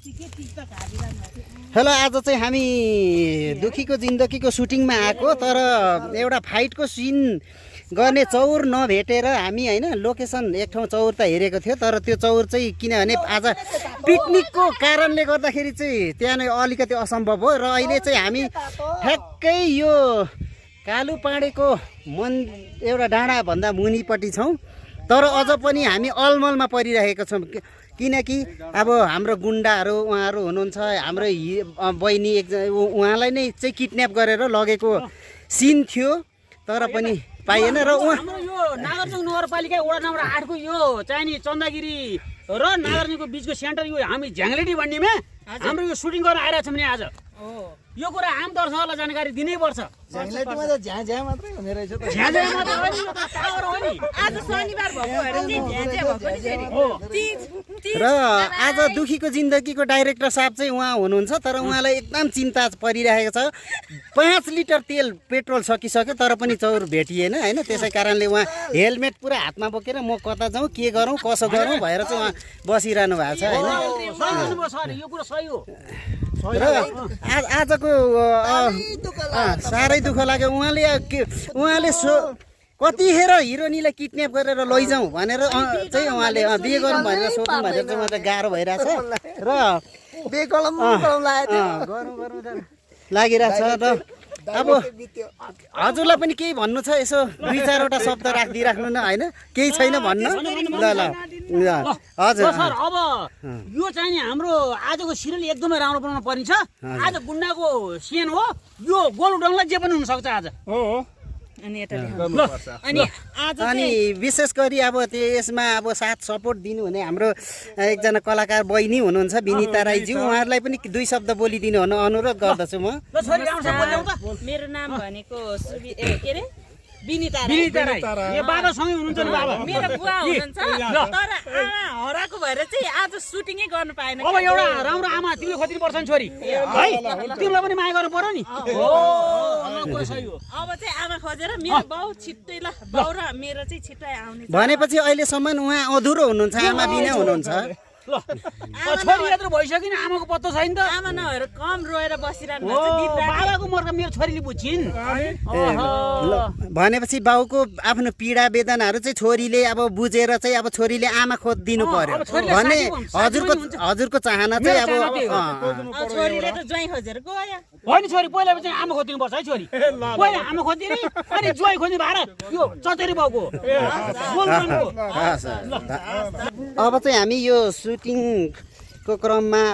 Hello, आज चाहिँ हामी दुखीको जिन्दगीको सुटिङमा आएको, तर एउटा फाइटको सिन गर्ने चौर नभेटेर हामी होइन लोकेसन एक ठाउँ चौर त हेरेको थियो, तर त्यो चौर चाहिँ किनभने आज पिकनिकको कारणले गर्दाखेरि चाहिँ त्यहाँ नै अलिकति असम्भव हो। र अहिले चाहिँ हामी ठ्याक्कै यो कालु पाँडेको एउटा डाँडाभन्दा मुनिपट्टि छौँ, तर अझ पनि हामी अलमलमा परिरहेको छौँ। किनकि अब हाम्रो गुन्डाहरू उहाँहरू हुनुहुन्छ, हाम्रो बहिनी उहाँलाई नै चाहिँ किडन्याप गरेर लगेको सिन थियो, तर पनि पाइएन। र हाम्रो यो नागरजुङ नगरपालिका वडा नम्बर 8 को यो चाहिँ नि चन्दागिरी र नागरजुङको बिचको सेन्टर यो हामी झ्याङ्गलेटी भन्नेमा हाम्रो यो सुटिङ गर्न आइरहेको छ भने आज यो कुरा आम दर्शकहरूलाई जानकारी दिनै पर्छ। झ्याङलेटीमा त झ्या मात्रै हुने रहेछ त। झ्या मात्रै हो नि, यो त टावर हो नि। आज शनिबार भएको भएर चाहिँ झ्या भएको नि फेरि। र आज दुखीको जिन्दगीको डाइरेक्टर साहब चाहिँ उहाँ हुनुहुन्छ, तर उहाँलाई एकदम चिन्ता परिरहेको छ। 5 लिटर तेल पेट्रोल सकिसक्यो, तर पनि चौर भेटिएन होइन। त्यसै कारणले उहाँ हेलमेट पुरा हातमा बोकेर म कता जाउँ, के गरौँ, कसो गरौँ भएर चाहिँ उहाँ बसिरहनु भएको छ होइन। यो कुरा सही हो। र आजको साह्रै दुःख लाग्यो। उहाँले कतिखेर हिरोनीलाई किडन्याप गरेर लैजाउँ भनेर चाहिँ उहाँले बिहे गरौँ भनेर सोध्नु भनेर चाहिँ मलाई गाह्रो भइरहेछ। र लागिरहेछ। र अब हजुरलाई पनि केही भन्नु छ, यसो 2-4वटा शब्द राखिदिइराख्नु न होइन, केही छैन भन्नु। ल हजुर सर, अब यो चाहिँ नि हाम्रो आजको सिरियल एकदमै राम्रो बनाउनु पर्ने छ। आज गुन्डाको सिन हो यो, गोलुडनलाई जे पनि हुनसक्छ आज। अनि विशेष गरी अब यसमा अब साथ सपोर्ट दिनुहुने हाम्रो एकजना कलाकार बहिनी हुनुहुन्छ विनिता राईज्यू, उहाँहरूलाई पनि 2 शब्द बोलिदिनु हुन अनुरोध गर्दछु म। मेरो नाम भनेको के रे विनिता राई। यो बाबासँगै हुनुहुन्छ नि बाबा? मेरो बुवा हुनुहुन्छ, तर आमा हराएको भएर चाहिँ आज सुटिङै गर्न पाएन। अब एउटा राम्रो आमा तिमीले खोज्नु पर्छ नि छोरी है, तिमीलाई पनि माया गर्नु पर्यो नि। अब चाहिँ आमा खोजेर मेरो बाउ छिट्टै ल बाउ र मेरो चाहिँ छिट्टै आउने। भनेपछि अहिलेसम्म उहाँ अधुरो हुनुहुन्छ, आमा बिना हुनुहुन्छ। ल छोरी यत्रो भइसक्यो नि, आमाको पत्तो छैन त। आमा नभएर कम रोएर बसिरहनु भएको छ। बाबाको मर्का मेरो छोरीले बुझिन्। भनेपछि बाउको आफ्नो पीडा वेदनाहरू चाहिँ छोरीले अब बुझेर चाहिँ अब छोरीले आमा खोजिदिनु पर्यो भन्ने हजुरको चाहना चाहिँ अब छोरीले त ज्वाइँ खोजेर गयो। होइन छोरी पहिला चाहिँ आमा खोजिदिनु पर्छ है। छोरी पहिला आमा खोजिदिने अनि ज्वाइँ खोज्ने भएर यो चतेरी बाउको। अब चाहिँ हामी यो सुटिङको क्रममा अब